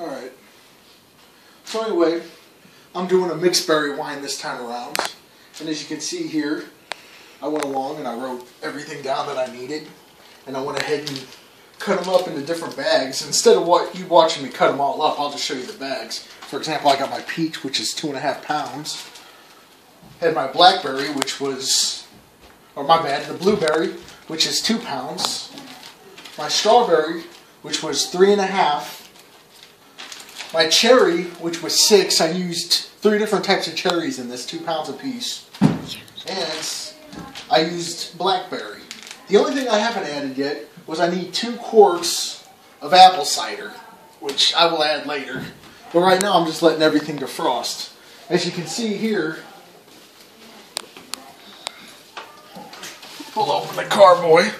Alright. So anyway, I'm doing a mixed berry wine this time around. And as you can see here, I went along and I wrote everything down that I needed. And I went ahead and cut them up into different bags. Instead of you watching me cut them all up, I'll just show you the bags. For example, I got my peach, which is 2.5 pounds. Had my blackberry, which was, or my bad, the blueberry, which is 2 pounds. My strawberry, which was 3.5. My cherry, which was 6. I used 3 different types of cherries in this, 2 pounds apiece. And I used blackberry. The only thing I haven't added yet was I need 2 quarts of apple cider, which I will add later. But right now I'm just letting everything defrost. As you can see here, pull open the carboy.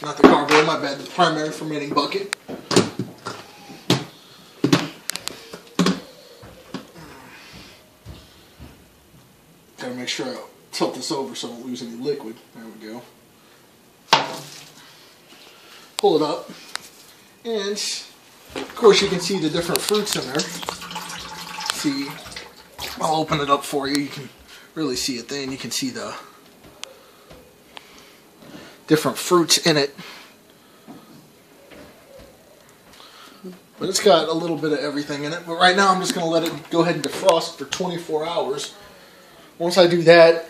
Not the carboy, my bad, the primary fermenting bucket. Gotta make sure I tilt this over so I don't lose any liquid. There we go. Pull it up. And, of course, you can see the different fruits in there. See, I'll open it up for you. You can really see it then. You can see the different fruits in it. But it's got a little bit of everything in it. But right now I'm just going to let it go ahead and defrost for 24 hours. Once I do that,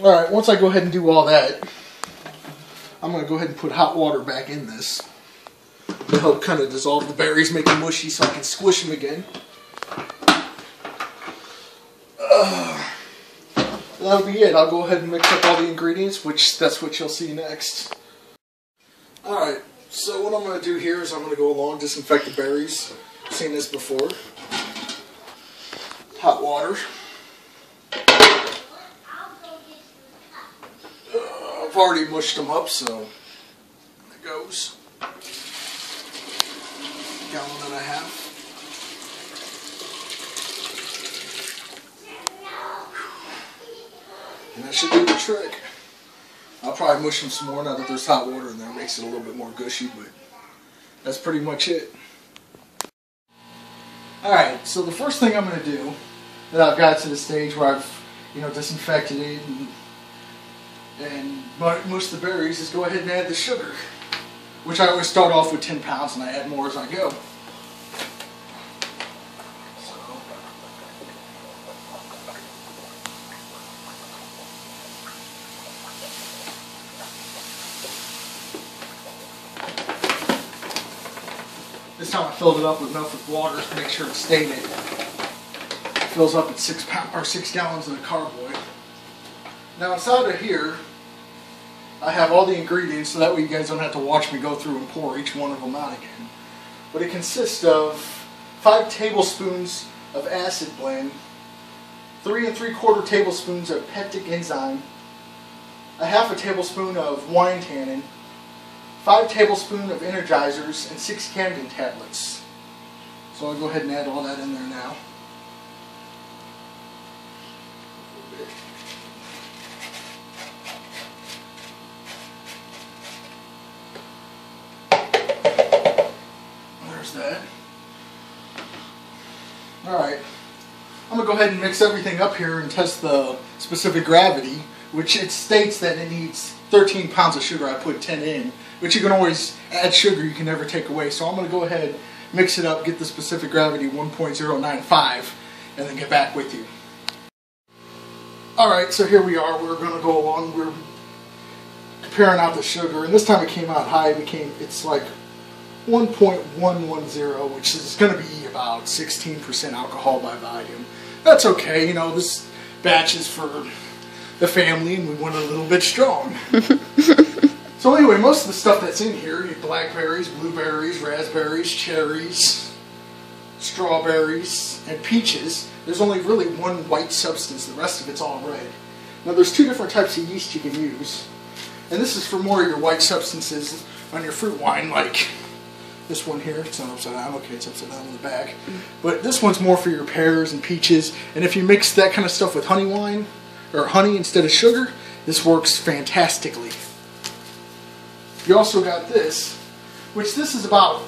alright, once I go ahead and do all that, I'm going to go ahead and put hot water back in this to help kind of dissolve the berries, make them mushy so I can squish them again. That'll be it. I'll go ahead and mix up all the ingredients, which that's what you'll see next. Alright, so what I'm going to do here is I'm going to go along, disinfect the berries. I've seen this before. Hot water. I've already mushed them up, so there it goes. 1.5 gallons. And that should do the trick. I'll probably mush them some more now that there's hot water in there. It makes it a little bit more gushy, but that's pretty much it. Alright, so the first thing I'm going to do, that I've got to the stage where I've, disinfected it and mushed the berries, is go ahead and add the sugar. Which I always start off with 10 pounds and I add more as I go. This time I filled it up with enough water to make sure it stayed in it. It fills up at 6 gallons in a carboy. Now inside of here, I have all the ingredients so that way you guys don't have to watch me go through and pour each one of them out again. But it consists of 5 tablespoons of acid blend, 3 3/4 tablespoons of peptic enzyme, a 1/2 tablespoon of wine tannin, 5 tablespoons of energizers, and 6 Camden tablets. So I'll go ahead and add all that in there now. There's that. Alright. I'm going to go ahead and mix everything up here and test the specific gravity, which it states that it needs 13 pounds of sugar. I put 10 in. But you can always add sugar, you can never take away. So I'm going to go ahead, mix it up, get the specific gravity 1.095, and then get back with you. Alright, so here we are. We're going to go along. We're comparing out the sugar. And this time it came out high. It's like 1.110, which is going to be about 16% alcohol by volume. That's okay. This batch is for the family, and we want it a little bit strong. So anyway, most of the stuff that's in here, you have blackberries, blueberries, raspberries, cherries, strawberries, and peaches. There's only really one white substance. The rest of it's all red. Now there's 2 different types of yeast you can use. And this is for more of your white substances on your fruit wine, like this one here. It's not upside down. Okay, it's upside down on the back. But this one's more for your pears and peaches. And if you mix that kind of stuff with honey wine, or honey instead of sugar, this works fantastically. You also got this, which this is about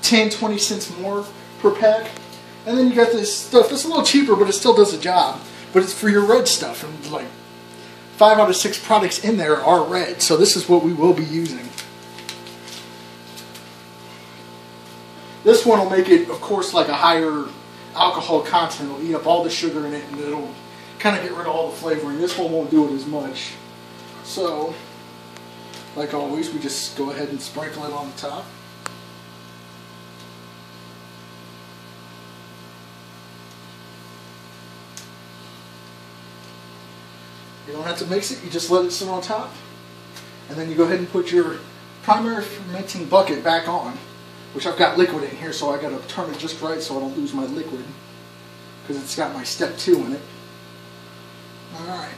10-20 cents more per pack. And then you got this stuff that's a little cheaper, but it still does the job. But it's for your red stuff, and like 5 out of 6 products in there are red, so this is what we will be using. This one will make it, of course, like a higher alcohol content. It'll eat up all the sugar in it, and it'll kind of get rid of all the flavoring. This one won't do it as much. So, like always, we just go ahead and sprinkle it on the top. You don't have to mix it, you just let it sit on top. And then you go ahead and put your primary fermenting bucket back on, which I've got liquid in here, so I got to turn it just right so I don't lose my liquid, because it's got my step 2 in it. Alright,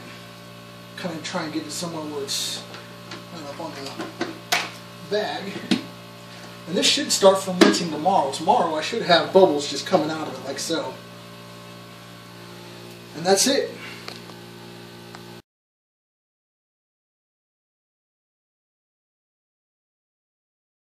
kind of try and get it somewhere where it's right up on the bag. And this should start fermenting tomorrow. Tomorrow I should have bubbles just coming out of it like so. And that's it.